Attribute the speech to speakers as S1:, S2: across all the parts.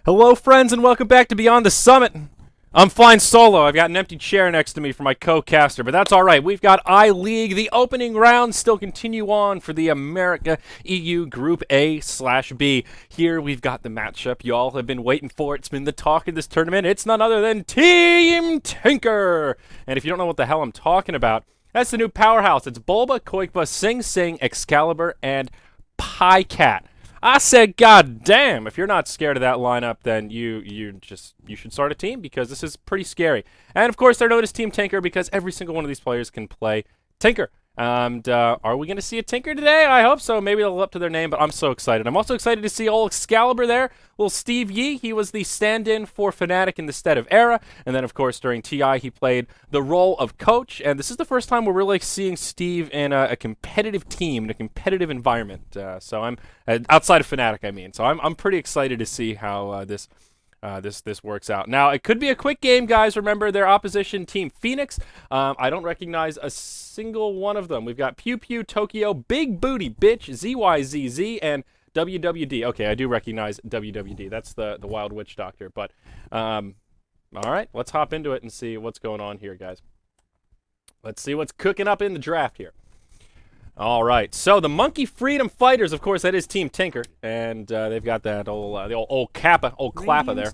S1: Hello, friends, and welcome back to Beyond the Summit. I'm flying solo. I've got an empty chair next to me for my co-caster, but that's all right. We've got I-League. The opening rounds still continue on for the America EU Group A/B. Here we've got the matchup y'all have been waiting for. It's been the talk of this tournament. It's none other than Team Tinker. And if you don't know what the hell I'm talking about, that's the new powerhouse. It's Bulba, Koikba, Sing Sing, Excalibur, and Pycat. I said, God damn, if you're not scared of that lineup, then you should start a team because this is pretty scary. And of course, they're known as Team Tinker because every single one of these players can play Tinker. And are we going to see a Tinker today? I hope so. Maybe they'll live up to their name, but I'm so excited. I'm also excited to see old Excalibur there. Little Steve Yee, he was the stand-in for Fnatic in the stead of Era. And then, of course, during TI, he played the role of coach. And this is the first time we're really seeing Steve in a competitive team, in a competitive environment. So I'm outside of Fnatic, I mean. So I'm pretty excited to see how this works out. Now, it could be a quick game, guys. Remember, their opposition, Team Phoenix. I don't recognize a single one of them. We've got Pew Pew, Tokyo, Big Booty Bitch, ZYZZ, and WWD. Okay, I do recognize WWD. That's the Wild Witch Doctor. But, all right, let's hop into it and see what's going on here, guys. Let's see what's cooking up in the draft here. All right, so the Monkey Freedom Fighters, of course, that is Team Tinker, and they've got that the old Klappa there.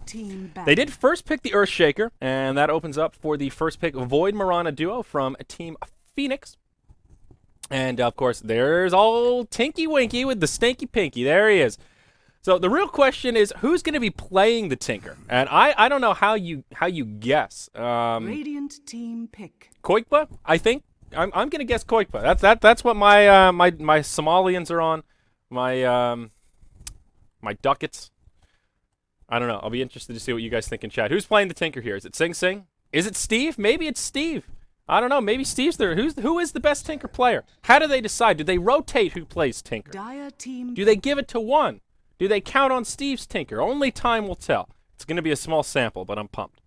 S1: They did first pick the Earthshaker, and that opens up for the first pick Void Mirana duo from Team Phoenix. And, of course, there's old Tinky Winky with the Stinky Pinky. There he is. So the real question is, who's going to be playing the Tinker? And I don't know how you guess.
S2: Radiant team pick.
S1: Koikba, I think. I'm gonna guess Koikba. That's what my my Somalians are on. My ducats. I don't know. I'll be interested to see what you guys think in chat. Who's playing the Tinker here? Is it Sing Sing? Is it Steve? Maybe it's Steve. I don't know. Maybe Steve's there. Who is the best Tinker player? How do they decide? Do they rotate who plays Tinker?
S2: Dire team.
S1: Do they give it to one? Do they count on Steve's Tinker? Only time will tell. It's gonna be a small sample, but I'm pumped.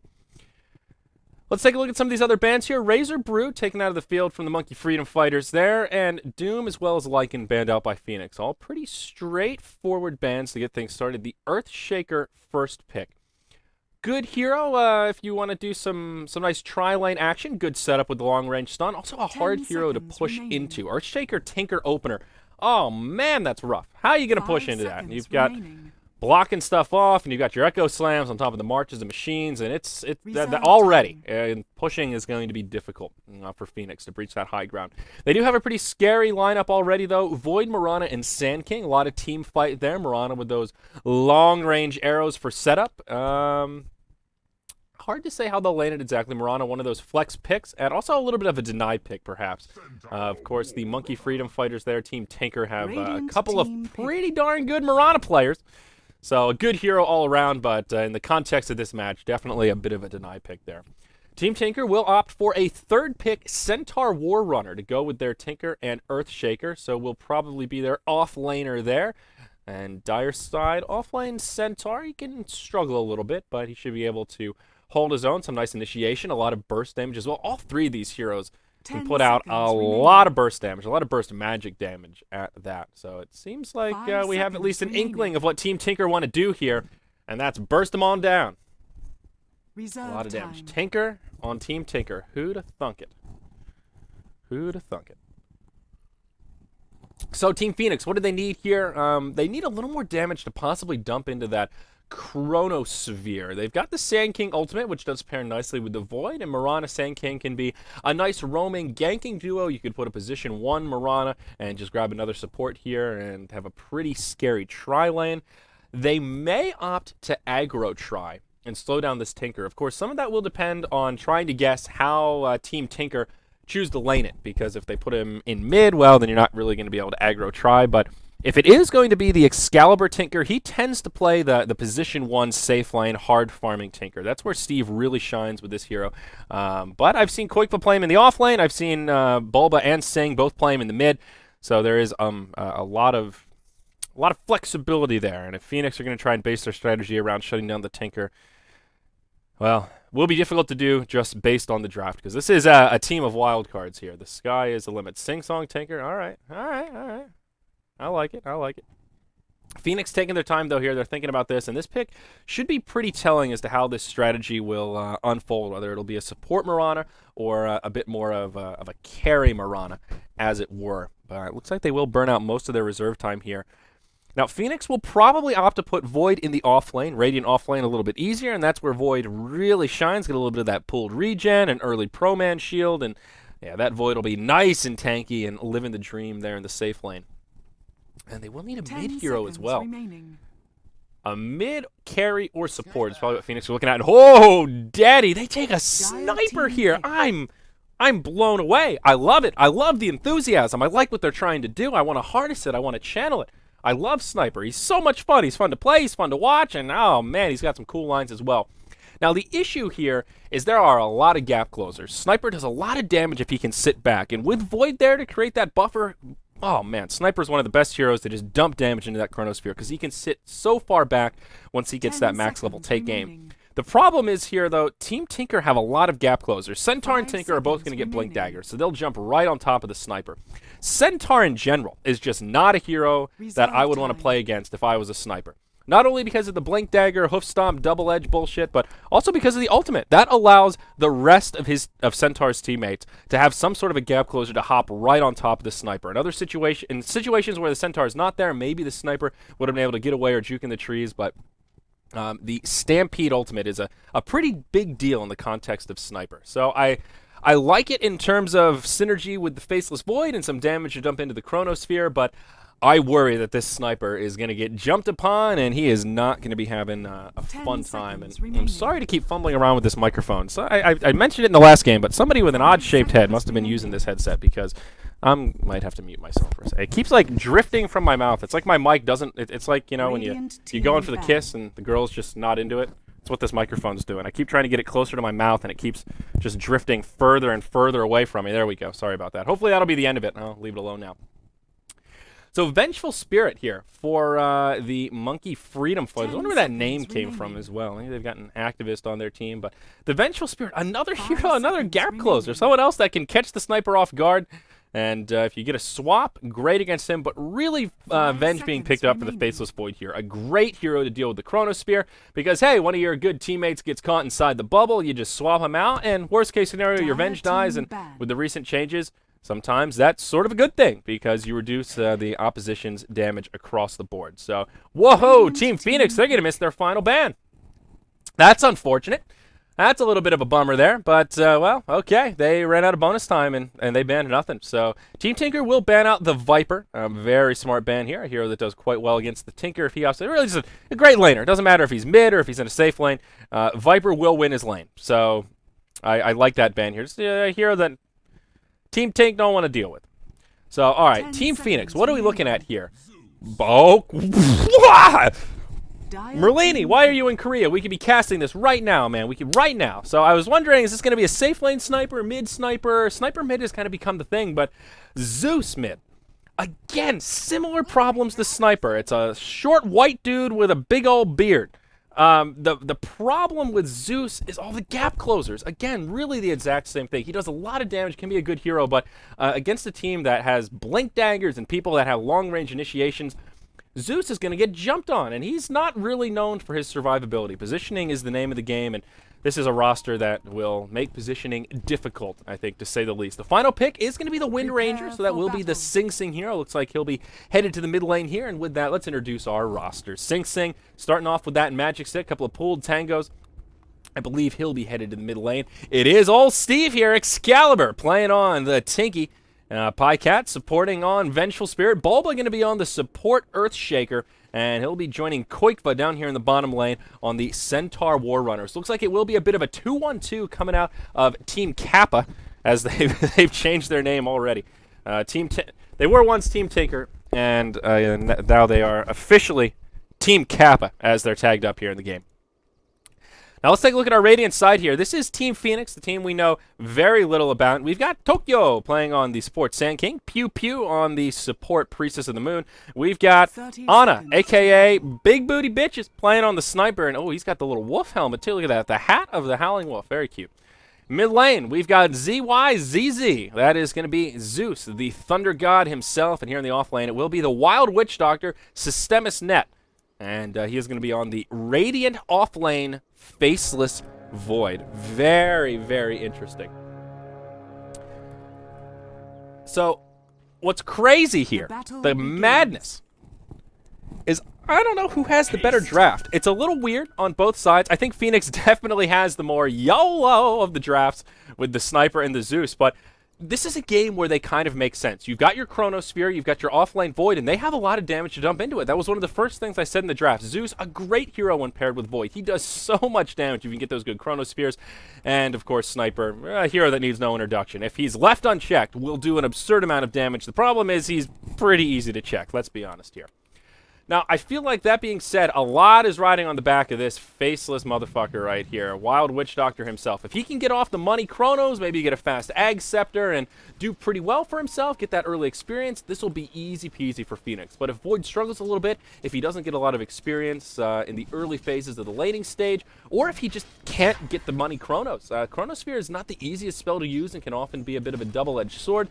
S1: Let's take a look at some of these other bands here. Razor Brew taken out of the field from the Monkey Freedom Fighters there, and Doom as well as Lycan banned out by Phoenix. All pretty straightforward bands to get things started. The Earthshaker first pick. Good hero if you want to do some nice tri-lane action. Good setup with the long-range stun. Also a hard hero to push into. Earthshaker Tinker opener. Oh man, that's rough. How are you going to push into that? You've got blocking stuff off, and you've got your Echo Slams on top of the Marches and Machines, and it's already. And pushing is going to be difficult for Phoenix to breach that high ground. They do have a pretty scary lineup already, though. Void Mirana and Sand King. A lot of team fight there. Mirana with those long-range arrows for setup. Hard to say how they'll land it exactly. Mirana, one of those flex picks, and also a little bit of a denied pick, perhaps. Of course, the Monkey Freedom Fighters there, Team Tinker, have a couple of pretty darn good Mirana players. So a good hero all around, but in the context of this match, definitely a bit of a deny pick there. Team Tinker will opt for a third pick, Centaur War Runner, to go with their Tinker and Earthshaker. So we'll probably be their off-laner there. And Dire side, off-lane Centaur, he can struggle a little bit, but he should be able to hold his own. Some nice initiation, a lot of burst damage as well. All three of these heroes can put out a lot of burst damage, a lot of burst magic damage at that. So it seems like we have at least an inkling of what Team Tinker want to do here, and that's burst them on down. A lot of damage. Tinker on Team Tinker. Who'da thunk it? Who'da thunk it? So Team Phoenix, what do they need here? They need a little more damage to possibly dump into that Chronosphere. They've got the Sand King ultimate, which does pair nicely with the Void, and Mirana Sand King can be a nice roaming ganking duo. You could put a position 1 Mirana and just grab another support here and have a pretty scary tri-lane. They may opt to aggro try and slow down this Tinker. Of course, some of that will depend on trying to guess how Team Tinker choose to lane it, because if they put him in mid, well, then you're not really going to be able to aggro try, but if it is going to be the Excalibur Tinker, he tends to play the position 1 safe lane, hard farming Tinker. That's where Steve really shines with this hero. But I've seen Koikba play him in the off lane. I've seen Bulba and Sing both play him in the mid. So there is a lot of flexibility there. And if Phoenix are going to try and base their strategy around shutting down the Tinker, well, will be difficult to do just based on the draft, because this is a team of wild cards here. The sky is the limit. Sing Song Tinker. All right. I like it. Phoenix taking their time, though, here. They're thinking about this, and this pick should be pretty telling as to how this strategy will unfold, whether it'll be a support Mirana or a bit more of a carry Mirana, as it were. But it looks like they will burn out most of their reserve time here. Now, Phoenix will probably opt to put Void in the off lane, Radiant off lane a little bit easier, and that's where Void really shines. Get a little bit of that pooled regen, an early Pro-Man shield, and yeah, that Void will be nice and tanky and living the dream there in the safe lane. And they will need a mid hero as well.
S2: Remaining.
S1: A mid, carry, or support is probably what Phoenix are looking at. And, oh, daddy, they take a sniper here. I'm blown away. I love it. I love the enthusiasm. I like what they're trying to do. I want to harness it. I want to channel it. I love Sniper. He's so much fun. He's fun to play. He's fun to watch. And, oh, man, he's got some cool lines as well. Now, the issue here is there are a lot of gap closers. Sniper does a lot of damage if he can sit back. And with Void there to create that buffer, oh, man, Sniper's one of the best heroes to just dump damage into that Chronosphere because he can sit so far back once he gets that max level take aim. The problem is here, though, Team Tinker have a lot of gap closers. Centaur and Tinker are both going to get Blink Daggers, so they'll jump right on top of the Sniper. Centaur in general is just not a hero that I would want to play against if I was a Sniper. Not only because of the Blink Dagger, Hoof Stomp, Double Edge bullshit, but also because of the ultimate. That allows the rest of Centaur's teammates to have some sort of a gap closer to hop right on top of the Sniper. In situations where the Centaur is not there, maybe the Sniper would have been able to get away or juke in the trees, but the Stampede ultimate is a pretty big deal in the context of Sniper. So I like it in terms of synergy with the Faceless Void and some damage to dump into the Chronosphere, but I worry that this Sniper is going to get jumped upon and he is not going to be having a fun time. And I'm sorry to keep fumbling around with this microphone. So I mentioned it in the last game, but somebody with an odd-shaped head must have been using this headset because I might have to mute myself for a second. It keeps like drifting from my mouth. It's like my mic doesn't. It's like, you know, when you go in for the kiss and the girl's just not into it. That's what this microphone's doing. I keep trying to get it closer to my mouth and it keeps just drifting further and further away from me. There we go. Sorry about that. Hopefully that'll be the end of it. I'll leave it alone now. So Vengeful Spirit here for the Monkey Freedom Fighters. I wonder where that name came from as well. Maybe they've got an activist on their team, but the Vengeful Spirit, another hero, another gap closer, someone else that can catch the Sniper off guard. And if you get a swap, great against him, but really Venge being picked up for the Faceless Void here. A great hero to deal with the Chronosphere because, hey, one of your good teammates gets caught inside the bubble, you just swap him out, and worst case scenario, your Venge dies, and with the recent changes, sometimes that's sort of a good thing because you reduce the opposition's damage across the board. So, whoa, Team Phoenix, they're going to miss their final ban. That's unfortunate. That's a little bit of a bummer there, but, well, okay. They ran out of bonus time, and they banned nothing. So, Team Tinker will ban out the Viper. A very smart ban here. A hero that does quite well against the Tinker if he opts. Really just a great laner. It doesn't matter if he's mid or if he's in a safe lane. Viper will win his lane. So, I like that ban here. Just a hero that Team Tink don't want to deal with. So, all right, Team Phoenix, what are we looking at here? Oh, Merlini, why are you in Korea? We could be casting this right now, man. We could right now. So I was wondering, is this going to be a safe lane sniper, mid sniper? Sniper mid has kind of become the thing, but Zeus mid. Again, similar problems to Sniper. It's a short white dude with a big old beard. The problem with Zeus is all the gap closers. Again, really the exact same thing. He does a lot of damage, can be a good hero, but against a team that has Blink Daggers and people that have long-range initiations, Zeus is going to get jumped on, and he's not really known for his survivability. Positioning is the name of the game, and this is a roster that will make positioning difficult, I think, to say the least. The final pick is going to be the Wind Ranger, so that will be the Sing Sing hero. Looks like he'll be headed to the mid lane here, and with that, let's introduce our roster. Sing Sing, starting off with that Magic Stick, a couple of pooled tangos. I believe he'll be headed to the mid lane. It is old Steve here, Excalibur, playing on the Tinky. Pycat supporting on Vengeful Spirit. Bulba going to be on the support Earthshaker, and he'll be joining Koikva down here in the bottom lane on the Centaur War Runners. Looks like it will be a bit of a 2-1-2 coming out of Team Kappa, as they've changed their name already. They were once Team Tinker, and now they are officially Team Kappa, as they're tagged up here in the game. Now let's take a look at our Radiant side here. This is Team Phoenix, the team we know very little about. We've got Tokyo playing on the support Sand King, Pew Pew on the support Priestess of the Moon. We've got Ana, a.k.a. Big Booty Bitches, playing on the Sniper. And, oh, he's got the little wolf helmet, too. Look at that. The hat of the Howling Wolf. Very cute. Mid lane, we've got ZYZZ. That is going to be Zeus, the Thunder God himself. And here in the off lane, it will be the Wild Witch Doctor, Systemis Net. And he is going to be on the Radiant off lane, Faceless Void. Very, very interesting. So, what's crazy here, the madness, is I don't know who has the better draft. It's a little weird on both sides. I think Phoenix definitely has the more YOLO of the drafts with the Sniper and the Zeus, but this is a game where they kind of make sense. You've got your Chronosphere, you've got your offlane Void, and they have a lot of damage to dump into it. That was one of the first things I said in the draft. Zeus, a great hero when paired with Void. He does so much damage if you can get those good Chronospheres. And, of course, Sniper, a hero that needs no introduction. If he's left unchecked, will do an absurd amount of damage. The problem is he's pretty easy to check, let's be honest here. Now, I feel like that being said, a lot is riding on the back of this faceless motherfucker right here, Wild Witch Doctor himself. If he can get off the money Chronos, maybe get a fast Ag Scepter and do pretty well for himself, get that early experience, this will be easy peasy for Phoenix. But if Void struggles a little bit, if he doesn't get a lot of experience in the early phases of the laning stage, or if he just can't get the money Chronos. Chronosphere is not the easiest spell to use and can often be a bit of a double-edged sword.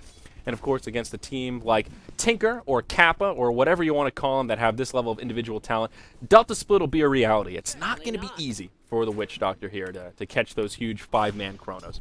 S1: And, of course, against a team like Tinker or Kappa or whatever you want to call them that have this level of individual talent, Delta Split will be a reality. It's not going to be easy for the Witch Doctor here to catch those huge 5-man Chronos.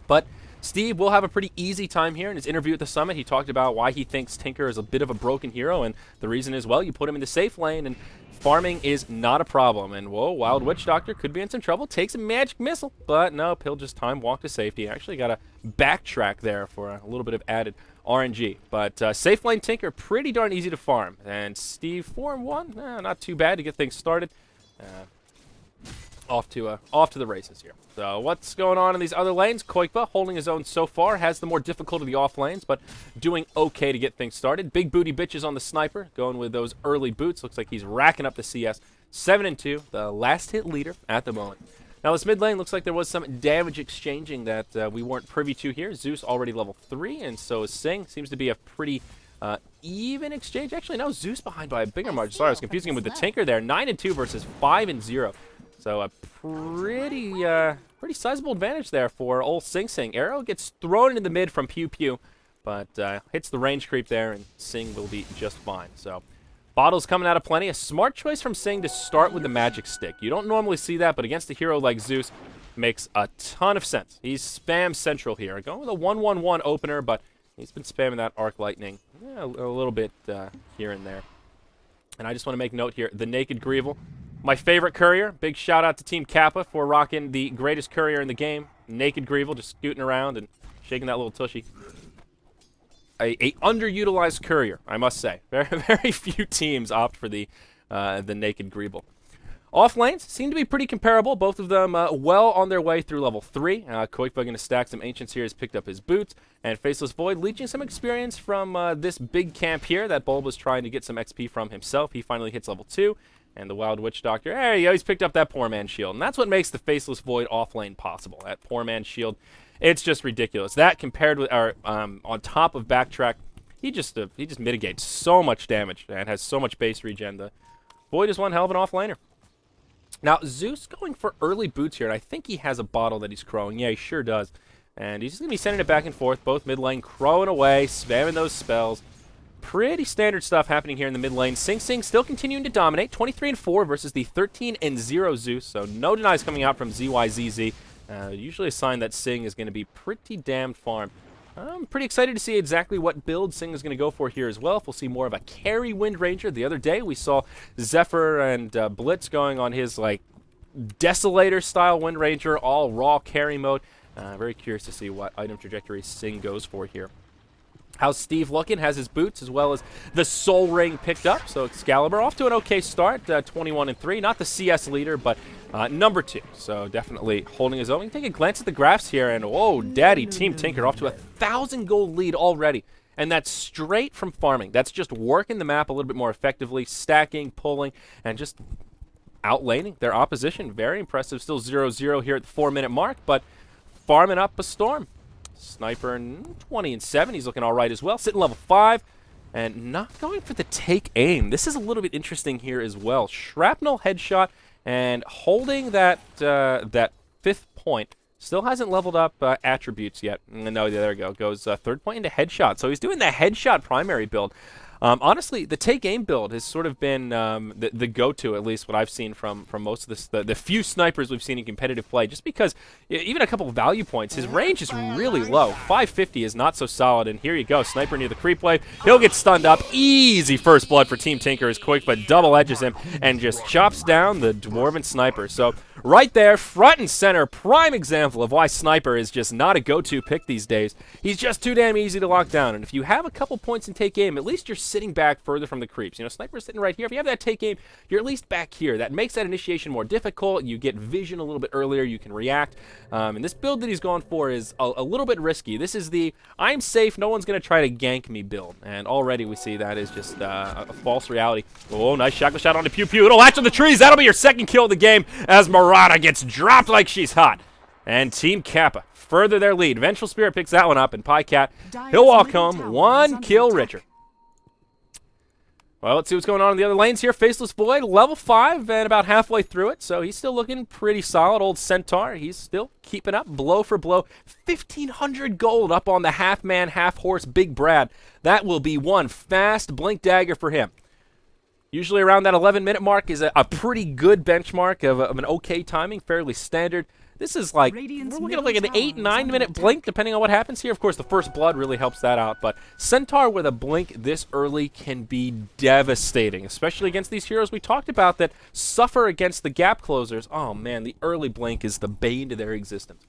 S1: But Steve will have a pretty easy time here. In his interview at the Summit, he talked about why he thinks Tinker is a bit of a broken hero, and the reason is, well, you put him in the safe lane, and farming is not a problem. And, whoa, Wild Witch Doctor could be in some trouble. Takes a magic missile, but nope, he'll just time walk to safety. Actually got to backtrack there for a little bit of added RNG. But safe lane Tinker, pretty darn easy to farm. And Steve, 4-1, not too bad to get things started. Off to the races here. So what's going on in these other lanes? Koikba holding his own so far, has the more difficult of the off lanes, but doing okay to get things started. Big booty bitches on the Sniper, going with those early boots. Looks like he's racking up the CS. 7-2, the last hit leader at the moment. Now this mid lane looks like there was some damage exchanging that we weren't privy to here. Zeus already level 3, and so is Sing. Seems to be a pretty even exchange. Actually, no, Zeus behind by a bigger margin. Sorry, I was confusing him with the Tinker there. 9-2 versus 5-0. So a pretty sizable advantage there for old Sing Sing. Arrow gets thrown into the mid from Pew Pew, but hits the range creep there, and Sing will be just fine. So bottles coming out of plenty. A smart choice from Sing to start with the magic stick. You don't normally see that, but against a hero like Zeus, makes a ton of sense. He's spam central here. Going with a 1-1-1 opener, but he's been spamming that Arc Lightning a little bit here and there. And I just want to make note here, the Naked Greevel. My favorite courier. Big shout out to Team Kappa for rocking the greatest courier in the game. Naked Greevel, just scooting around and shaking that little tushy. A underutilized courier, I must say. Very few teams opt for the Naked Greevel. Off lanes seem to be pretty comparable. Both of them well on their way through level 3. Koikba going to stack some Ancients here. Has picked up his boots. And Faceless Void leeching some experience from this big camp here that Bulb was trying to get some XP from himself. He finally hits level 2. And the Wild Witch Doctor, there you go, he's picked up that Poor Man's Shield. And that's what makes the Faceless Void off lane possible. That Poor Man's Shield, it's just ridiculous. That compared with, on top of Backtrack, he just mitigates so much damage and has so much base regen. The Void is one hell of an off laner. Now, Zeus going for early boots here, and I think he has a bottle that he's crowing. Yeah, he sure does. And he's just going to be sending it back and forth, both mid lane, crowing away, spamming those spells. Pretty standard stuff happening here in the mid lane. Sing Sing still continuing to dominate. 23-4 versus the 13-0 Zeus. So no denies coming out from ZYZZ. Usually a sign that Sing is going to be pretty damn farmed. I'm pretty excited to see exactly what build Sing is going to go for here as well. If we'll see more of a carry Wind Ranger. The other day we saw Zephyr and Blitz going on his like Desolator style Wind Ranger, all raw carry mode. Very curious to see what item trajectory Sing goes for here. How's Steve looking? Has his boots as well as the Soul Ring picked up. So Excalibur off to an okay start, 21-3. Not the CS leader, but number 2. So definitely holding his own. We can take a glance at the graphs here, and whoa, daddy, Team Tinker off to a 1,000 gold lead already. And that's straight from farming. That's just working the map a little bit more effectively, stacking, pulling, and just outlaning their opposition. Very impressive. Still 0-0 here at the 4-minute mark, but farming up a storm. Sniper 20-7. He's looking all right as well. Sitting level 5 and not going for the take aim. This is a little bit interesting here as well. Shrapnel headshot and holding that that 5th point Still hasn't leveled up attributes yet. No, there we go. Goes third point into headshot. So he's doing the headshot primary build. Honestly, the take aim build has sort of been the go-to, at least what I've seen from most of this, the few snipers we've seen in competitive play, just because even a couple of value points, his range is really low. 550 is not so solid, and here you go, sniper near the creep wave. He'll get stunned up. Easy first blood for Team Tinker is quick, but double edges him and just chops down the Dwarven sniper. So right there, front and center, prime example of why sniper is just not a go-to pick these days. He's just too damn easy to lock down, and if you have a couple points in take aim, at least you're sitting back further from the creeps. You know, sniper's sitting right here. If you have that take aim, you're at least back here. That makes that initiation more difficult. You get vision a little bit earlier. You can react. And this build that he's going for is a little bit risky. This is the I'm safe, no one's going to try to gank me build. And already we see that is just a false reality. Oh, nice shotgun shot on the pew pew. It'll latch on the trees. That'll be your second kill of the game as Murata gets dropped like she's hot. And Team Kappa further their lead. Vengeful Spirit picks that one up, and Pycat, he'll walk home one kill richer. Well, let's see what's going on in the other lanes here. Faceless Void, level 5 and about halfway through it, so he's still looking pretty solid. Old Centaur, he's still keeping up blow for blow. 1,500 gold up on the half-man, half-horse Big Brad. That will be one fast blink dagger for him. Usually around that 11-minute mark is a pretty good benchmark of an okay timing, fairly standard. This is like, we're looking at like an 8-9 minute blink, depending on what happens here. Of course, the first blood really helps that out, but Centaur with a blink this early can be devastating, especially against these heroes we talked about that suffer against the gap closers. Oh man, the early blink is the bane to their existence.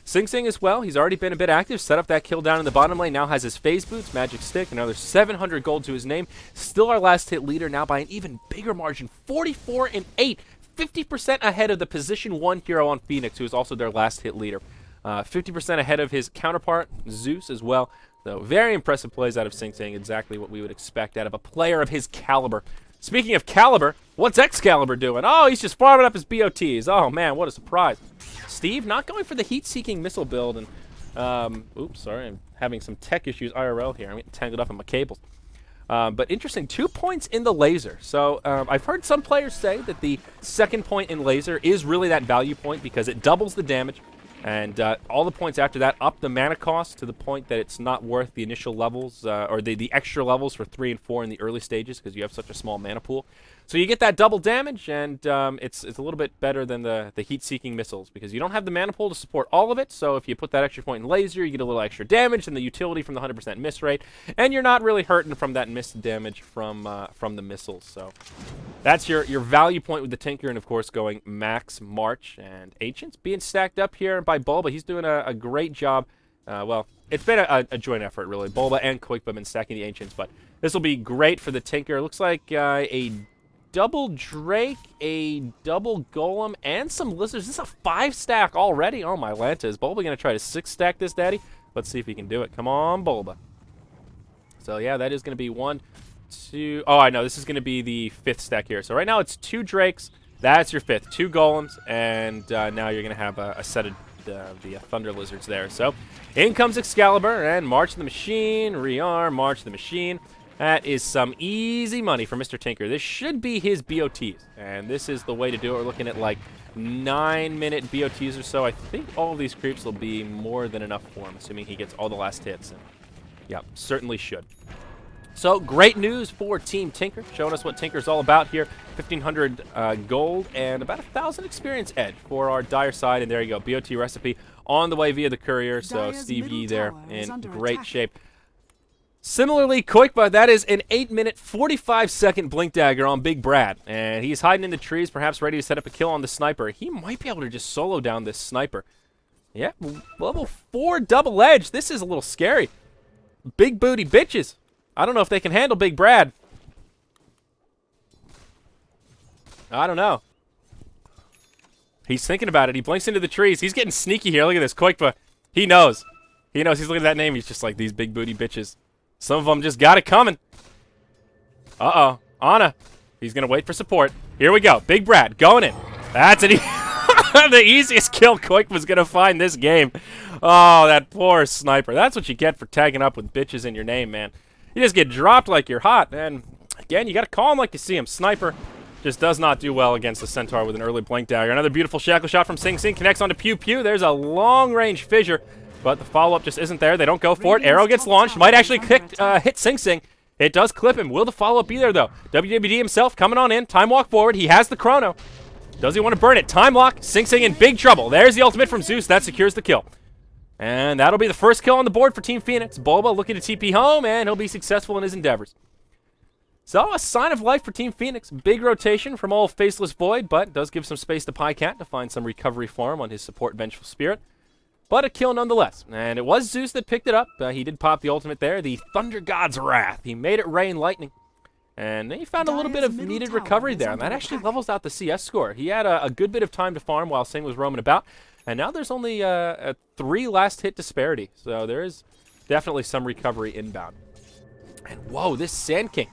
S1: Sing Sing as well, he's already been a bit active, set up that kill down in the bottom lane, now has his phase boots, magic stick, another 700 gold to his name. Still our last hit leader now by an even bigger margin, 44 and 8. 50% ahead of the position 1 hero on Phoenix, who is also their last hit leader. 50% ahead of his counterpart, Zeus, as well. So very impressive plays out of Sing Sing, exactly what we would expect out of a player of his caliber. Speaking of caliber, what's Excalibur doing? Oh, he's just farming up his BOTs. Oh, man, what a surprise. Steve not going for the heat-seeking missile build. And oops, sorry, I'm having some tech issues IRL here. I'm getting tangled up in my cables. But interesting, 2 points in the laser. So I've heard some players say that the second point in laser is really that value point because it doubles the damage, and all the points after that up the mana cost to the point that it's not worth the initial levels or the extra levels for 3 and 4 in the early stages because you have such a small mana pool. So you get that double damage, and it's a little bit better than the heat-seeking missiles because you don't have the mana pool to support all of it. So if you put that extra point in laser, you get a little extra damage and the utility from the 100% miss rate, and you're not really hurting from that missed damage from the missiles. So that's your value point with the Tinker, and of course going Max, March, and Ancients being stacked up here by Bulba. He's doing a great job. Well, it's been a joint effort really. Bulba and Quick have been stacking the Ancients, but this will be great for the Tinker. It looks like a double Drake, a double Golem, and some Lizards. This is a 5-stack already. Oh, my Lanta. Is Bulba going to try to 6-stack this, Daddy? Let's see if he can do it. Come on, Bulba. So, yeah, that is going to be 1, 2... Oh, I know. This is going to be the 5th stack here. So, right now, it's 2 Drakes. That's your 5th. 2 Golems. And now you're going to have a set of the Thunder Lizards there. So, in comes Excalibur and March the Machine. Rearm, March the Machine. That is some easy money for Mr. Tinker. This should be his BOTs, and this is the way to do it. We're looking at like 9-minute BOTs or so. I think all of these creeps will be more than enough for him, assuming he gets all the last hits. And yeah, certainly should. So great news for Team Tinker, showing us what Tinker's all about here. 1,500 gold and about 1,000 experience edge for our Dire side. And there you go, BOT recipe on the way via the courier. So Steve Yee there in great shape. Similarly, Koikba, that is an 8-minute, 45-second blink dagger on Big Brad. And he's hiding in the trees, perhaps ready to set up a kill on the sniper. He might be able to just solo down this sniper. Yeah, level 4 double edge. This is a little scary. Big booty bitches. I don't know if they can handle Big Brad. I don't know. He's thinking about it. He blinks into the trees. He's getting sneaky here. Look at this, Koikba. He knows. He knows. He's looking at that name. He's just like, these big booty bitches. Some of them just got it coming. Uh-oh. Ana. He's going to wait for support. Here we go. Big Brad going in. That's it. The easiest kill Quick was going to find this game. Oh, that poor sniper. That's what you get for tagging up with bitches in your name, man. You just get dropped like you're hot. And, again, you got to call him like you see him. Sniper just does not do well against the Centaur with an early Blink Dagger. Another beautiful Shackle shot from Sing Sing, connects onto Pew Pew. There's a long-range fissure, but the follow-up just isn't there. They don't go for it. Arrow gets launched, might actually hit Sing Sing. It does clip him. Will the follow-up be there, though? WWD himself coming on in. Time walk forward. He has the chrono. Does he want to burn it? Time lock. Sing Sing in big trouble. There's the ultimate from Zeus. That secures the kill. And that'll be the first kill on the board for Team Phoenix. Boba looking to TP home, and he'll be successful in his endeavors. So, a sign of life for Team Phoenix. Big rotation from old Faceless Void, but does give some space to Pycat to find some recovery for him on his support Vengeful Spirit. But a kill nonetheless. And it was Zeus that picked it up. He did pop the ultimate there. The Thunder God's Wrath. He made it rain lightning. And he found a little bit of needed recovery there. And that actually levels out the CS score. He had a good bit of time to farm while Sing was roaming about. And now there's only a 3 last hit disparity. So there is definitely some recovery inbound. And whoa, this Sand King.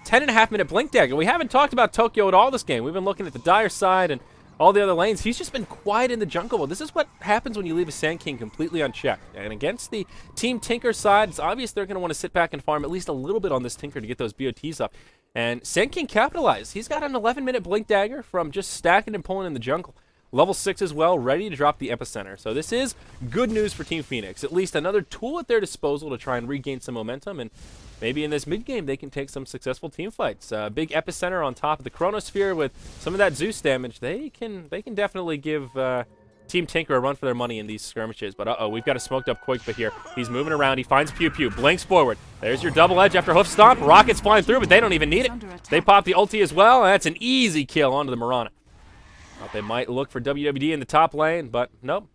S1: 10.5-minute Blink Dagger. We haven't talked about Tokyo at all this game. We've been looking at the Dire side and all the other lanes. He's just been quiet in the jungle. Well, this is what happens when you leave a Sand King completely unchecked. And against the Team Tinker side, it's obvious they're going to want to sit back and farm at least a little bit on this Tinker to get those BOTs up. And Sand King capitalized. He's got an 11-minute Blink Dagger from just stacking and pulling in the jungle. Level 6 as well, ready to drop the Epicenter. So this is good news for Team Phoenix. At least another tool at their disposal to try and regain some momentum. And maybe in this mid-game they can take some successful team fights. Big Epicenter on top of the Chronosphere with some of that Zeus damage. They can definitely give Team Tinker a run for their money in these skirmishes. But uh-oh, we've got a smoked up Quake here. He's moving around. He finds Pew Pew. Blinks forward. There's your double edge after Hoof Stomp. Rockets flying through, but they don't even need it. They pop the ulti as well. And that's an easy kill onto the Mirana. Thought they might look for WWD in the top lane, but nope.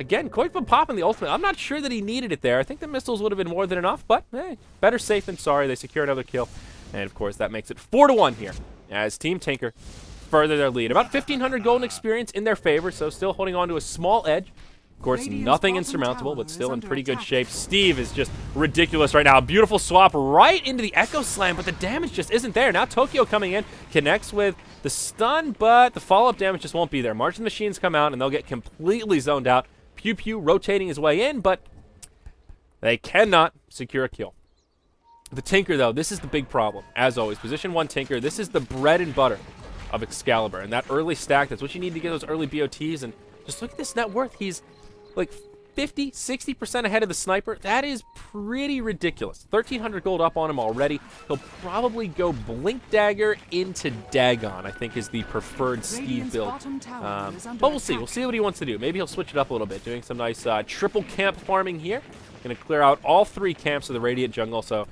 S1: Again, Quake been popping the ultimate. I'm not sure that he needed it there. I think the missiles would have been more than enough, but hey, better safe than sorry. They secure another kill. And of course, that makes it 4-1 here as Team Tinker further their lead. About 1,500 golden experience in their favor, so still holding on to a small edge. Of course, nothing insurmountable, but still in pretty good shape. Steve is just ridiculous right now. A beautiful swap right into the Echo Slam, but the damage just isn't there. Now Tokyo coming in, connects with the stun, but the follow-up damage just won't be there. March of the Machines come out, and they'll get completely zoned out. Pew Pew rotating his way in, but they cannot secure a kill. The Tinker, though, this is the big problem. As always, position 1 Tinker, this is the bread and butter of Excalibur. And that early stack, that's what you need to get those early BOTs. And just look at this net worth. He's like 50, 60% ahead of the Sniper. That is pretty ridiculous. 1,300 gold up on him already. He'll probably go Blink Dagger into Dagon, I think is the preferred Steve build. But we'll see. We'll see what he wants to do. Maybe he'll switch it up a little bit, doing some nice triple camp farming here. Going to clear out all 3 camps of the Radiant Jungle, so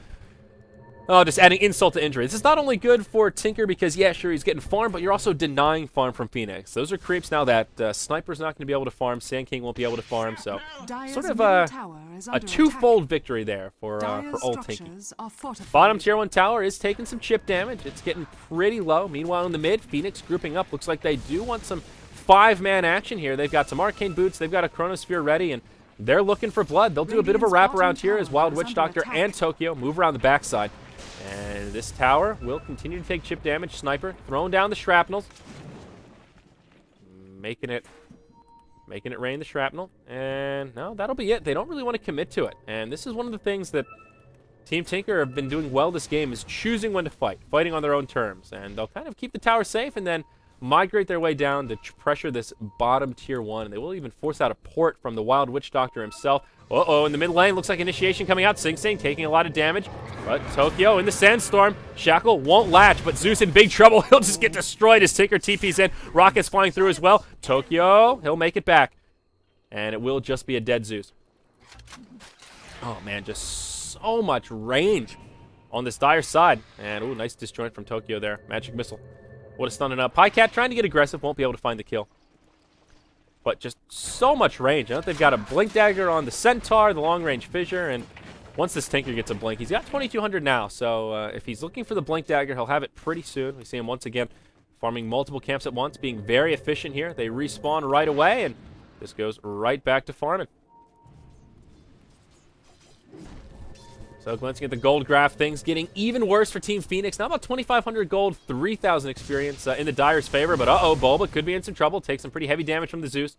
S1: just adding insult to injury. This is not only good for Tinker because, yeah, sure, he's getting farm, but you're also denying farm from Phoenix. Those are creeps now that Sniper's not going to be able to farm, Sand King won't be able to farm, so sort of a twofold victory there for old Tinker. Bottom tier 1 tower is taking some chip damage. It's getting pretty low. Meanwhile, in the mid, Phoenix grouping up. Looks like they do want some 5-man action here. They've got some Arcane Boots. They've got a Chronosphere ready, and they're looking for blood. They'll do a bit of a wraparound here as Wild Witch Doctor and Tokyo move around the backside. And this tower will continue to take chip damage. Sniper throwing down the shrapnels. Making it rain the shrapnel. And no, that'll be it. They don't really want to commit to it. And this is one of the things that Team Tinker have been doing well this game is choosing when to fight. Fighting on their own terms. And they'll kind of keep the tower safe and then migrate their way down to pressure this bottom tier 1. And they will even force out a port from the Wild Witch Doctor himself. Uh-oh, in the mid lane, looks like initiation coming out. Sing Sing taking a lot of damage. But Tokyo in the Sandstorm. Shackle won't latch, but Zeus in big trouble. He'll just get destroyed as Tinker TP's in. Rockets flying through as well. Tokyo, he'll make it back. And it will just be a dead Zeus. Oh, man, just so much range on this Dire side. And, ooh, nice disjoint from Tokyo there. Magic Missile. Would have stunned it up. Pycat trying to get aggressive. Won't be able to find the kill. But just so much range. I know they've got a Blink Dagger on the Centaur, the long-range Fissure, and once this Tinker gets a Blink, he's got 2,200 now. So if he's looking for the Blink Dagger, he'll have it pretty soon. We see him once again farming multiple camps at once, being very efficient here. They respawn right away, and this goes right back to farming. So glancing at the gold graph, things getting even worse for Team Phoenix. Now about 2,500 gold, 3,000 experience in the Dire's favor. But uh-oh, Bulba could be in some trouble. Take some pretty heavy damage from the Zeus.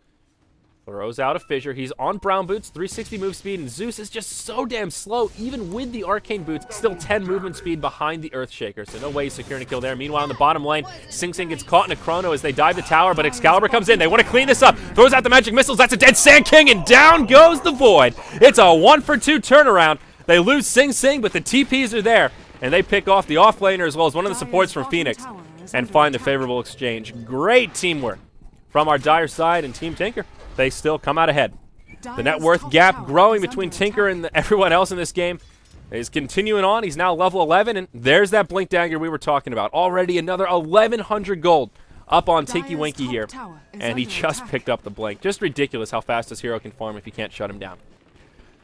S1: Throws out a fissure. He's on brown boots, 360 move speed, and Zeus is just so damn slow, even with the arcane boots, still 10 movement speed behind the Earthshaker, so no way he's securing a kill there. Meanwhile, in the bottom lane, Sing Sing gets caught in a chrono as they dive the tower, but Excalibur comes in. They want to clean this up. Throws out the magic missiles. That's a dead Sand King, and down goes the Void. It's a 1-for-2 turnaround. They lose Sing Sing, but the TPs are there, and they pick off the offlaner as well as one of the supports from Phoenix and find the favorable exchange. Great teamwork from our Dire side and Team Tinker. They still come out ahead. The net worth gap growing between Tinker and everyone else in this game is continuing on. He's now level 11, and there's that Blink Dagger we were talking about. Already another 1,100 gold up on Tinky Winky here, and he just picked up the Blink. Just ridiculous how fast this hero can farm if you can't shut him down.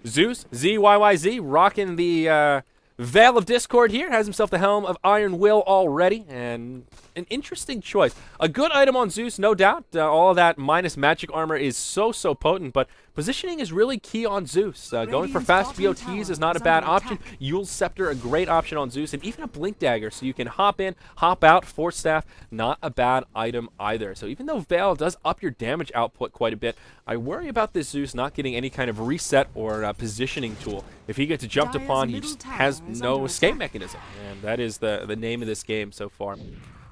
S1: Zeus, ZYYZ, rocking the Veil of Discord here, has himself the Helm of Iron Will already, and an interesting choice. A good item on Zeus, no doubt. All of that minus magic armor is so potent, but positioning is really key on Zeus. Going for fast BOTs is not a bad option. Yule's Scepter, a great option on Zeus, and even a Blink Dagger, so you can hop in, hop out, Force Staff, not a bad item either. So even though Veil does up your damage output quite a bit, I worry about this Zeus not getting any kind of reset or positioning tool. If he gets jumped upon, he just has no escape mechanism, and that is the name of this game so far.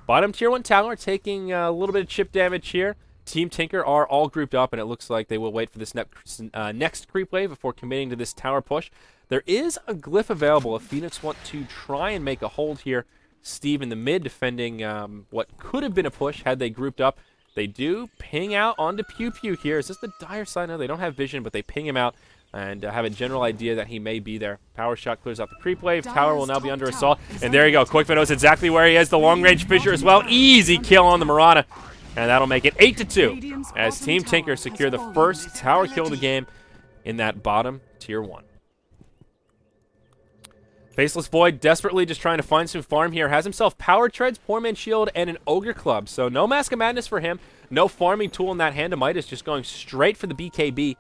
S1: Bottom tier 1 tower taking a little bit of chip damage here. Team Tinker are all grouped up, and it looks like they will wait for this next creep wave before committing to this tower push. There is a glyph available if Phoenix want to try and make a hold here. Steve in the mid defending what could have been a push had they grouped up. They do ping out onto Pew Pew here. Is this the Dire side? No, they don't have vision, but they ping him out and have a general idea that he may be there. Power shot clears out the creep wave. Tower will now be under assault. And there you go. Quickfoot knows exactly where he is. The long-range fissure as well. Easy kill on the Mirana. And that'll make it 8-2 as Team Tinker secure the first tower kill of the game in that bottom tier 1. Faceless Void desperately just trying to find some farm here. Has himself Power Treads, Poor Man's Shield, and an Ogre Club. So no Mask of Madness for him. No farming tool in that Hand of Midas. Just going straight for the BKB.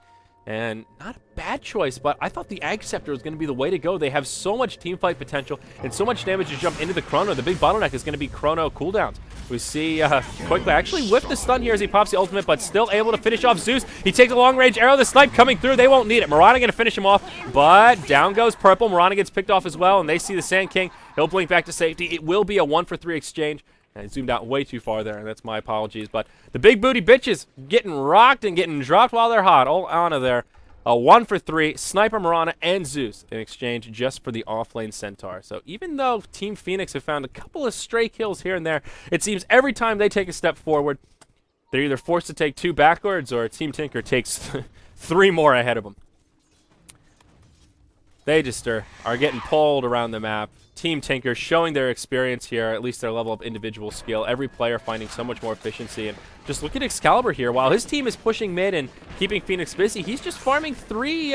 S1: And not a bad choice, but I thought the Ag Scepter was going to be the way to go. They have so much teamfight potential and so much damage to jump into the Chrono. The big bottleneck is going to be Chrono cooldowns. We see quickly actually whip the stun here as he pops the ultimate, but still able to finish off Zeus. He takes a long-range arrow. The snipe coming through. They won't need it. Mirana going to finish him off, but down goes Purple. Mirana gets picked off as well, and they see the Sand King. He'll blink back to safety. It will be a 1-for-3 exchange. I zoomed out way too far there, and that's my apologies. But the big booty bitches getting rocked and getting dropped while they're hot. All on of there. A 1-for-3, Sniper, Mirana, and Zeus in exchange just for the offlane Centaur. So even though Team Phoenix have found a couple of stray kills here and there, it seems every time they take a step forward, they're either forced to take 2 backwards or Team Tinker takes 3 more ahead of them. They just are getting pulled around the map. Team Tinker showing their experience here, at least their level of individual skill. Every player finding so much more efficiency. And just look at Excalibur here. While his team is pushing mid and keeping Phoenix busy, he's just farming three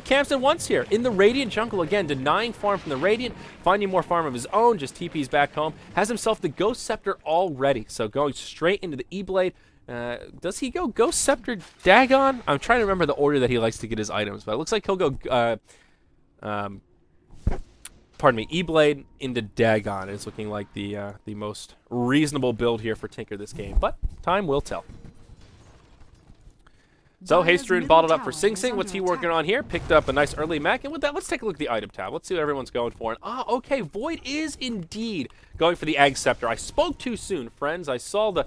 S1: camps at once here. In the Radiant jungle, again, denying farm from the Radiant, finding more farm of his own, just TPs back home. Has himself the Ghost Scepter already. So going straight into the E-Blade. Does he go Ghost Scepter Dagon? I'm trying to remember the order that he likes to get his items, but it looks like he'll go... pardon me, E-Blade into Dagon is looking like the most reasonable build here for Tinker this game, but time will tell. So Hastrun bottled up for Sing Sing. What's he working on here? Picked up a nice early mech, and with that, let's take a look at the item tab. Let's see what everyone's going for. And, okay, Void is indeed going for the Ag Scepter. I spoke too soon, friends. I saw the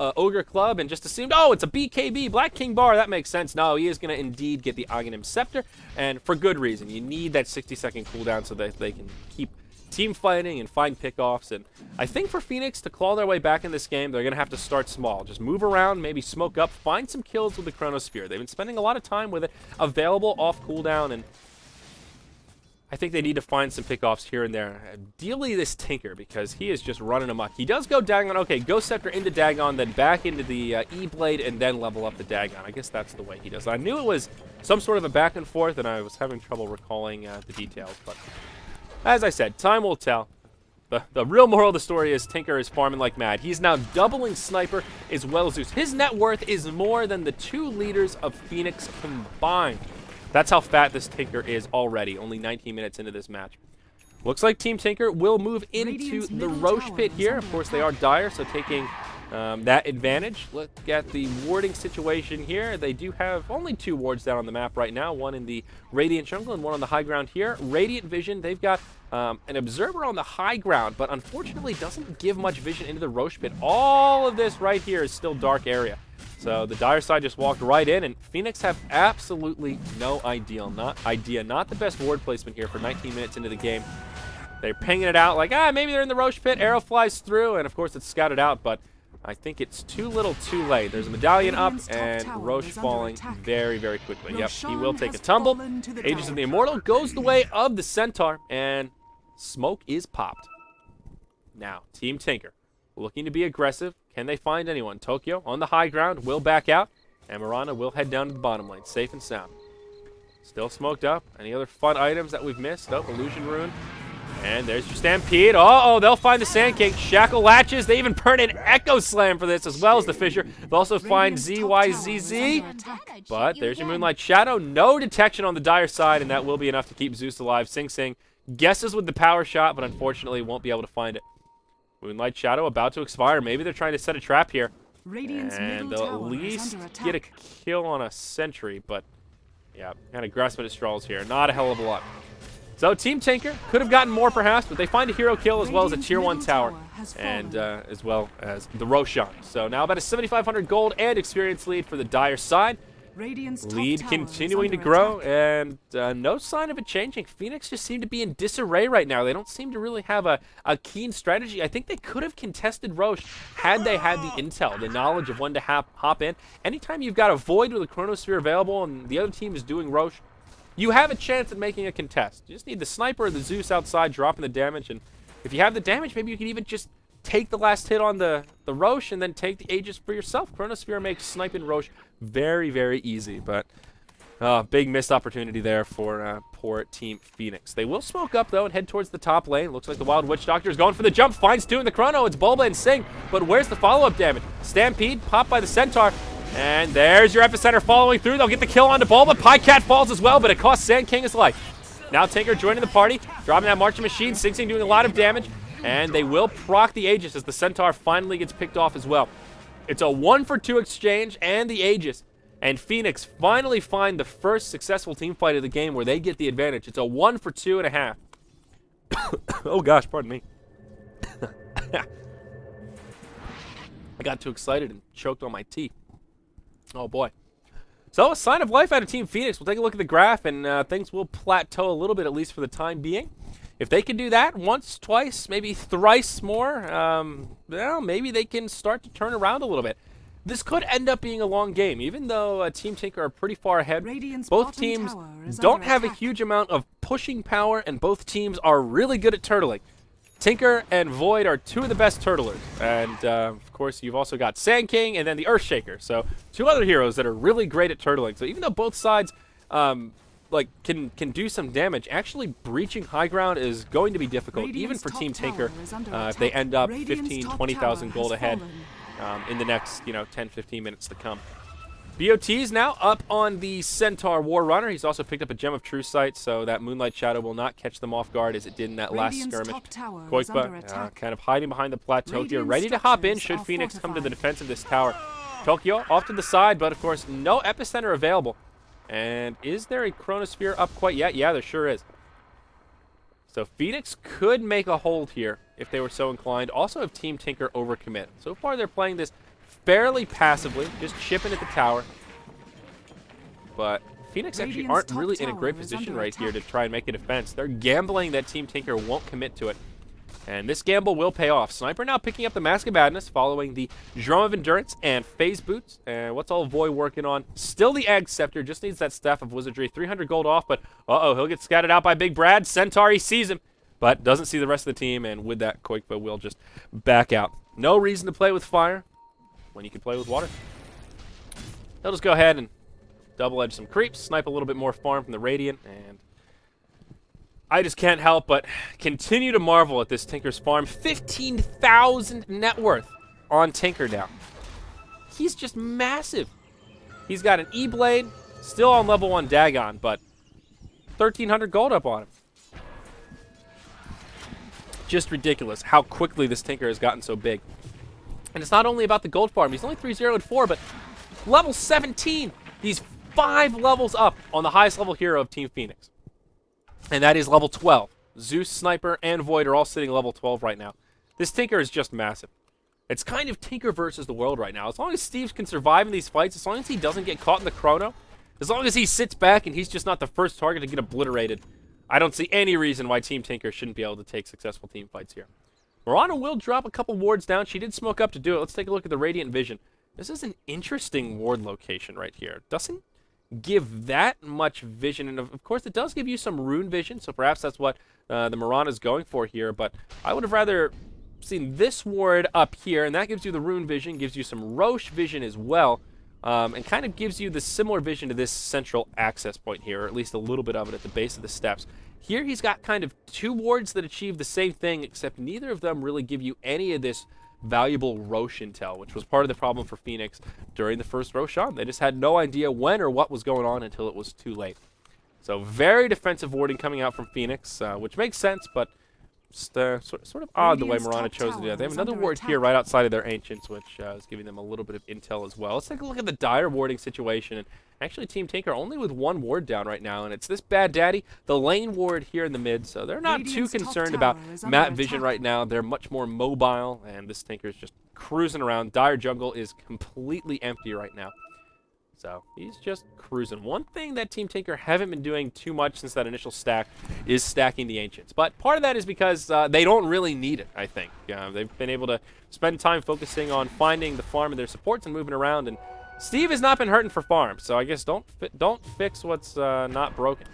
S1: Ogre Club and just assumed, oh, it's a BKB, Black King Bar. That makes sense. No, he is going to indeed get the Aghanim Scepter, and for good reason. You need that 60-second cooldown so that they can keep team fighting and find pickoffs. And I think for Phoenix to claw their way back in this game, they're going to have to start small. Just move around, maybe smoke up, find some kills with the Chronosphere. They've been spending a lot of time with it, available off cooldown, and I think they need to find some pickoffs here and there. Ideally this Tinker, because he is just running amok. He does go Dagon. Okay, Ghost Scepter into Dagon, then back into the E-Blade, and then level up the Dagon. I guess that's the way he does it. I knew it was some sort of a back and forth, and I was having trouble recalling the details, but as I said, time will tell. The real moral of the story is Tinker is farming like mad. He's now doubling Sniper as well as Zeus. His net worth is more than the 2 leaders of Phoenix combined. That's how fat this Tinker is already, only 19 minutes into this match. Looks like Team Tinker will move into the Roche pit here. Of course, they are Dire, so taking that advantage. Look at the warding situation here. They do have only 2 wards down on the map right now, one in the Radiant jungle and one on the high ground here. Radiant vision, they've got an observer on the high ground, but unfortunately doesn't give much vision into the Roche pit. All of this right here is still dark area. So the dire side just walked right in, and Phoenix have absolutely no idea. Not the best ward placement here for 19 minutes into the game. They're pinging it out like, maybe they're in the Roche pit. Arrow flies through, and of course it's scouted out, but I think it's too little too late. There's a medallion up, and Roche falling very, very quickly. Yep, he will take a tumble. Aegis of the Immortal goes the way of the Centaur, and smoke is popped. Now, Team Tinker looking to be aggressive. Can they find anyone? Tokyo on the high ground will back out, and Mirana will head down to the bottom lane, safe and sound. Still smoked up. Any other fun items that we've missed? Oh, Illusion Rune. And there's your Stampede. Uh-oh, they'll find the Sand King. Shackle Latches. They even burn an Echo Slam for this, as well as the Fissure. They'll also find ZYZZ. But there's your Moonlight Shadow. No detection on the dire side, and that will be enough to keep Zeus alive. Sing Sing guesses with the power shot, but unfortunately won't be able to find it. Moonlight Shadow about to expire. Maybe they're trying to set a trap here. And they'll at least get a kill on a sentry, but yeah, kind of grasping at straws here. Not a hell of a lot. So Team Tinker could have gotten more perhaps, but they find a hero kill as well as a tier 1 tower, and as well as the Roshan. So now about a 7,500 gold and experience lead for the dire side. Lead continuing to grow, and no sign of it changing. Phoenix just seem to be in disarray right now. They don't seem to really have a keen strategy. I think they could have contested Roche had they had the intel, the knowledge of when to hop in. Anytime you've got a Void with a Chronosphere available and the other team is doing Roche, you have a chance at making a contest. You just need the sniper or the Zeus outside dropping the damage, and if you have the damage, maybe you can even just take the last hit on the Roche and then take the Aegis for yourself. Chronosphere makes sniping Roche very, very easy, but big missed opportunity there for poor Team Phoenix. They will smoke up, though, and head towards the top lane. Looks like the Wild Witch Doctor is going for the jump. Finds 2 in the Chrono. It's Bulba and Sing, but where's the follow-up damage? Stampede, popped by the Centaur. And there's your Epicenter following through. They'll get the kill onto Bulba. Pycat falls as well, but it costs Sand King his life. Now Tinker joining the party, dropping that Marching Machine. Sing Sing doing a lot of damage. And they will proc the Aegis as the Centaur finally gets picked off as well. It's a 1-for-2 exchange and the Aegis. And Phoenix finally find the first successful team fight of the game where they get the advantage. It's a 1-for-2.5. Oh gosh, pardon me. I got too excited and choked on my tea. Oh boy. So a sign of life out of Team Phoenix. We'll take a look at the graph, and things will plateau a little bit, at least for the time being. If they can do that once, twice, maybe thrice more, well, maybe they can start to turn around a little bit. This could end up being a long game, even though Team Tinker are pretty far ahead. Both teams don't have a huge amount of pushing power, and both teams are really good at turtling. Tinker and Void are 2 of the best turtlers, and of course you've also got Sand King and then the Earthshaker, so 2 other heroes that are really great at turtling. So even though both sides can do some damage, actually breaching high ground is going to be difficult, even for Team Tinker, if they end up 15, 20,000 gold ahead in the next 10, 15 minutes to come. BOT's now up on the Centaur War Runner. He's also picked up a Gem of True Sight, so that Moonlight Shadow will not catch them off guard as it did in that last skirmish. Koikba kind of hiding behind the plateau here, ready to hop in should Phoenix come to the defense of this tower. Tokyo off to the side, but of course no Epicenter available. And is there a Chronosphere up quite yet? Yeah, there sure is. So Phoenix could make a hold here if they were so inclined. Also have Team Tinker overcommit. So far they're playing this fairly passively, just chipping at the tower. But Phoenix actually aren't really in a great position right here to try and make a defense. They're gambling that Team Tinker won't commit to it. And this gamble will pay off. Sniper now picking up the Mask of Madness following the Drum of Endurance and Phase Boots. And what's all Void working on? Still the Egg Scepter, just needs that Staff of Wizardry. 300 gold off, but he'll get scattered out by Big Brad. Centaur, he sees him, but doesn't see the rest of the team, and with that, Koikba will just back out. No reason to play with fire when you can play with water. They'll just go ahead and double-edge some creeps, snipe a little bit more farm from the Radiant, and I just can't help but continue to marvel at this Tinker's farm. 15,000 net worth on Tinker now. He's just massive. He's got an E-Blade, still on level 1 Dagon, but 1,300 gold up on him. Just ridiculous how quickly this Tinker has gotten so big. And it's not only about the gold farm. He's only 3-0 and 4, but level 17. He's 5 levels up on the highest level hero of Team Phoenix. And that is level 12. Zeus, Sniper, and Void are all sitting level 12 right now. This Tinker is just massive. It's kind of Tinker versus the world right now. As long as Steve can survive in these fights, as long as he doesn't get caught in the chrono, as long as he sits back and he's just not the first target to get obliterated, I don't see any reason why Team Tinker shouldn't be able to take successful team fights here. Mirana will drop a couple wards down. She did smoke up to do it. Let's take a look at the Radiant Vision. This is an interesting ward location right here. Doesn't give that much vision, and of course it does give you some rune vision, so perhaps that's what the Mirana is going for here, but I would have rather seen this ward up here, and that gives you the rune vision, gives you some Roche vision as well, and kind of gives you the similar vision to this central access point here, or at least a little bit of it at the base of the steps. Here he's got kind of 2 wards that achieve the same thing, except neither of them really give you any of this valuable Roche intel, which was part of the problem for Phoenix during the first Roche on. They just had no idea when or what was going on until it was too late. So very defensive warding coming out from Phoenix, which makes sense, but just, sort of odd the way Mirana chose to do that. They have another ward here right outside of their Ancients, which is giving them a little bit of intel as well. Let's take a look at the dire warding situation. And actually, Team Tinker only with 1 ward down right now, and it's this Bad Daddy, the lane ward here in the mid. So they're not too concerned about map vision right now. They're much more mobile, and this Tinker is just cruising around. Dire jungle is completely empty right now. So he's just cruising. One thing that Team Tinker haven't been doing too much since that initial stack is stacking the Ancients. But part of that is because they don't really need it, I think. They've been able to spend time focusing on finding the farm and their supports and moving around. And Steve has not been hurting for farm, so I guess don't fix what's not broken.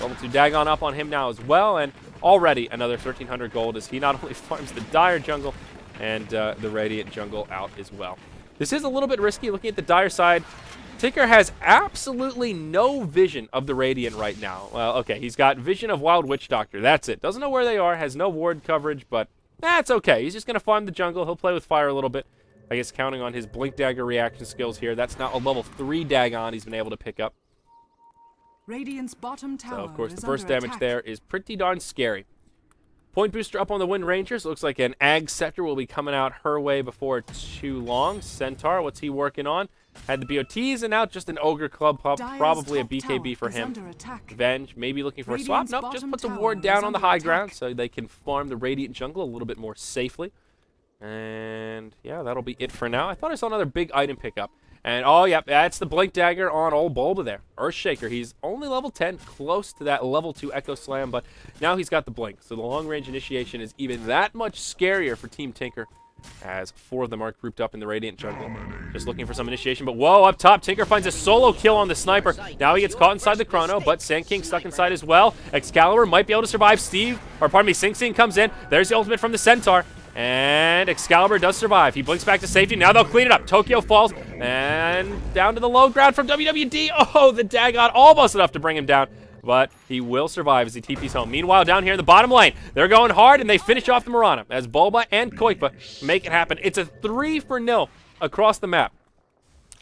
S1: Level 2 Dagon up on him now as well, and already another 1,300 gold as he not only farms the Dire jungle and the Radiant jungle out as well. This is a little bit risky looking at the Dire side. Tinker has absolutely no vision of the Radiant right now. Well, okay, he's got vision of Wild Witch Doctor. That's it. Doesn't know where they are, has no ward coverage, but that's okay. He's just going to farm the jungle. He'll play with fire a little bit. I guess counting on his Blink Dagger reaction skills here. That's now a level 3 Dagon he's been able to pick up.
S2: Radiant's bottom tower
S1: So, of course,
S2: is
S1: the first
S2: under
S1: damage
S2: attack.
S1: there is pretty darn scary. Point booster up on the Wind Rangers. Looks like an Ag Scepter will be coming out her way before too long. Centaur, what's he working on? Had the BOTs and now just an Ogre Club, probably a BKB for him. Venge, maybe looking for a swap. Nope, just put the ward down on the high ground so they can farm the Radiant jungle a little bit more safely. And yeah, that'll be it for now. I thought I saw another big item pickup. And oh, yeah, that's the Blink Dagger on old Bulba there. Earthshaker, he's only level 10, close to that level 2 Echo Slam, but now he's got the Blink. So the long-range initiation is even that much scarier for Team Tinker, as 4 of them are grouped up in the Radiant jungle. Just looking for some initiation, but whoa, up top, Tinker finds a solo kill on the Sniper. Now he gets caught inside the Chrono, but Sand King stuck inside as well. Excalibur might be able to survive. Sing Sing comes in. There's the ultimate from the Centaur. And Excalibur does survive. He blinks back to safety. Now they'll clean it up. Tokyo falls. And down to the low ground from WWD. Oh, the Dagon almost enough to bring him down. But he will survive as he TP's home. Meanwhile, down here in the bottom lane, they're going hard, and they finish off the Mirana as Bulba and Koipa make it happen. It's a 3-0 across the map.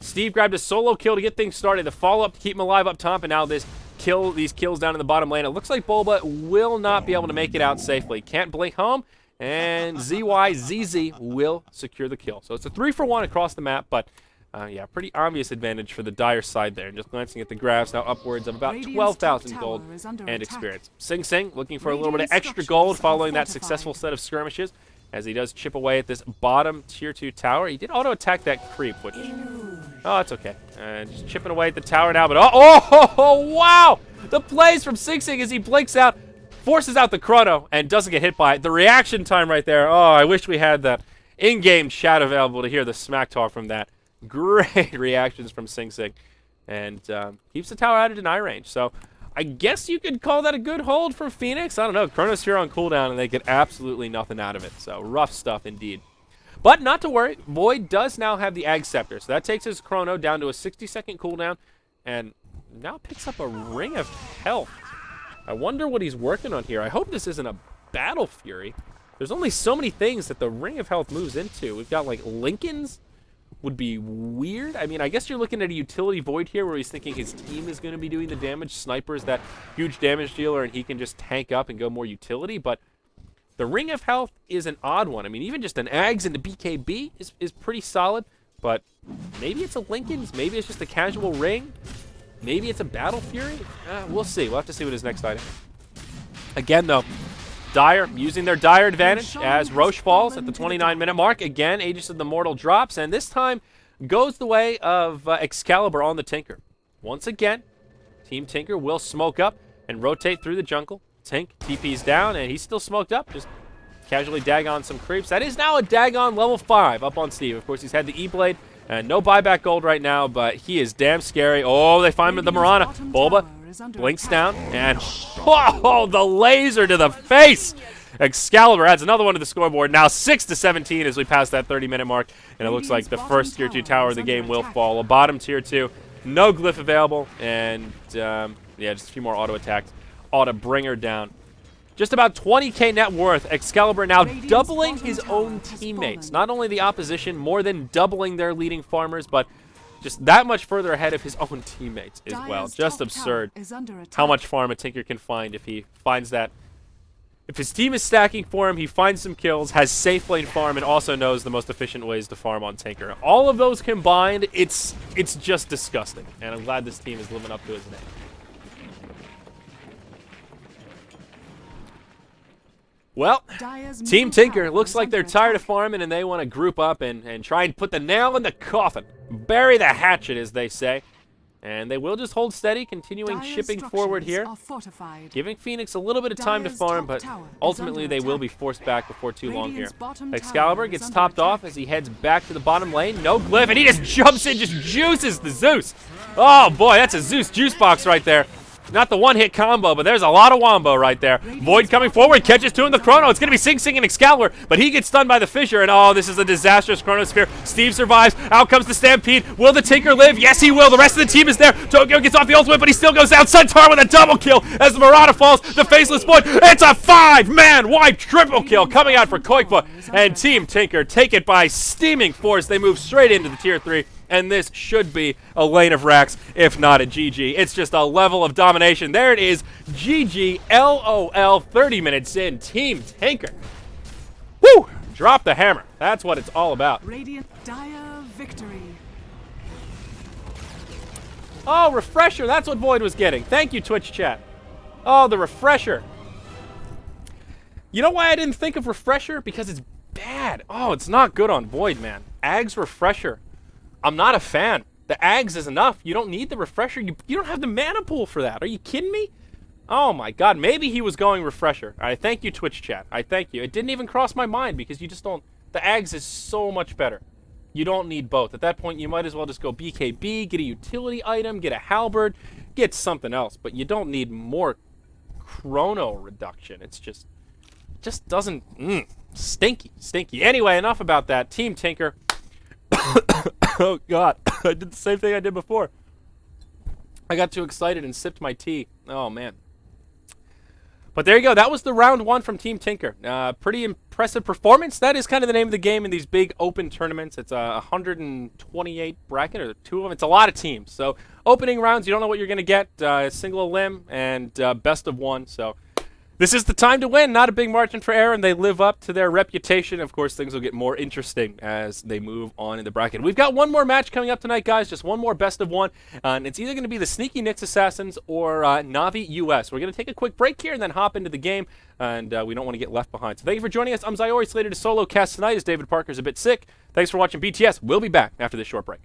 S1: Steve grabbed a solo kill to get things started. The follow-up to keep him alive up top, and now these kills down in the bottom lane. It looks like Bulba will not be able to make it out safely. Can't blink home. And ZYZZ will secure the kill. So it's a 3-for-1 across the map, but yeah, pretty obvious advantage for the Dire side there. And just glancing at the graphs, now upwards of about 12,000 gold and experience. Sing Sing looking for a little bit of extra gold following that successful set of skirmishes as he does chip away at this bottom tier 2 tower. He did auto-attack that creep, which... Oh, it's okay. Just chipping away at the tower now, but oh, wow! The plays from Sing Sing as he blinks out, forces out the Chrono, and doesn't get hit by it. The reaction time right there. Oh, I wish we had that in-game chat available to hear the smack talk from that. Great reactions from Sing Sing. And keeps the tower out of deny range. So I guess you could call that a good hold for Phoenix. I don't know. Chronosphere on cooldown, and they get absolutely nothing out of it. So rough stuff indeed. But not to worry. Void does now have the Ag Scepter. So that takes his Chrono down to a 60-second cooldown. And now picks up a Ring of Health. I wonder what he's working on here. I hope this isn't a Battle Fury. There's only so many things that the Ring of Health moves into. We've got, like, Lincoln's would be weird. I mean, I guess you're looking at a utility Void here where he's thinking his team is going to be doing the damage. Sniper's that huge damage dealer, and he can just tank up and go more utility. But The Ring of Health is an odd one. I mean, even just an Ags and the BKB is pretty solid, but maybe it's a Lincoln's, maybe it's just a casual ring, maybe it's a Battle Fury. We'll see. We'll have to see what his next item is. Again, though, Dire using their Dire advantage as Roche falls at the 29-minute mark. Again, Aegis of the Mortal drops, and this time goes the way of Excalibur on the Tinker. Once again, Team Tinker will smoke up and rotate through the jungle. Tink TP's down, and he's still smoked up. Just casually Dagon some creeps. That is now a Dagon level 5 up on Steve. Of course, he's had the E-Blade, and no buyback gold right now, but he is damn scary. Oh, they find him at the Mirana. Bulba blinks down, and oh, the laser to the face. Excalibur adds another one to the scoreboard. Now 6-17 as we pass that 30-minute mark, and it looks like the first tier 2 tower of the game will fall. A bottom tier 2, no glyph available, and yeah, just a few more auto attacks ought to bring her down. Just about 20k net worth. Excalibur now doubling his own teammates. Not only the opposition, more than doubling their leading farmers, but just that much further ahead of his own teammates as well. Just absurd how much farm a Tinker can find if he finds that. If his team is stacking for him, he finds some kills, has safe lane farm, and also knows the most efficient ways to farm on Tinker. All of those combined, it's just disgusting. And I'm glad this team is living up to his name. Well, Team Tinker looks like they're tired of farming and they want to group up and try and put the nail in the coffin. Bury the hatchet, as they say. And they will just hold steady, continuing shipping forward here. Giving Phoenix a little bit of time to farm, but ultimately they will be forced back before too long here. Excalibur gets topped off as he heads back to the bottom lane. No glyph, and he just jumps in, just juices the Zeus. Oh boy, that's a Zeus juice box right there. Not the one-hit combo, but there's a lot of wombo right there. Void coming forward, catches two in the Chrono. It's going to be Sing Sing and Excalibur, but he gets stunned by the Fissure, and oh, this is a disastrous Chronosphere. Steve survives. Out comes the Stampede. Will the Tinker live? Yes, he will. The rest of the team is there. Tokyo gets off the ultimate, but he still goes down. Suntar with a double kill as the Murata falls. The Faceless Void. It's a 5-man wipe triple kill coming out for Koikpa, and Team Tinker take it by steaming force. They move straight into the Tier 3. And this should be a lane of racks, if not a GG. It's just a level of domination. There it is. GG, LOL, 30 minutes in. Team Tinker. Woo! Drop the hammer. That's what it's all about.
S2: Radiant Dire victory.
S1: Oh, refresher. That's what Void was getting. Thank you, Twitch chat. Oh, the refresher. You know why I didn't think of refresher? Because it's bad. Oh, it's not good on Void, man. Ags refresher. I'm not a fan. The Ags is enough. You don't need the refresher. You don't have the mana pool for that. Are you kidding me? Oh my god. Maybe he was going refresher. I thank you, Twitch chat. I thank you. It didn't even cross my mind because you just don't... The Ags is so much better. You don't need both. At that point, you might as well just go BKB, get a utility item, get a halberd, get something else. But you don't need more chrono reduction. It's just doesn't... stinky. Stinky. Anyway, enough about that. Team Tinker... Oh god, I did the same thing I did before. I got too excited and sipped my tea. Oh man. But there you go. That was the round 1 from Team Tinker. Pretty impressive performance. That is kind of the name of the game in these big open tournaments. It's a 128 bracket, or 2 of them. It's a lot of teams. So opening rounds, you don't know what you're going to get. Single limb and best of 1. So this is the time to win. Not a big margin for error, and they live up to their reputation. Of course, things will get more interesting as they move on in the bracket. We've got one more match coming up tonight, guys. Just one more best of 1. And it's either going to be the Sneaky Nyx Assassins or Navi US. We're going to take a quick break here and then hop into the game, and we don't want to get left behind. So thank you for joining us. I'm Zyori, slated to solo cast tonight as David Parker's a bit sick. Thanks for watching BTS. We'll be back after this short break.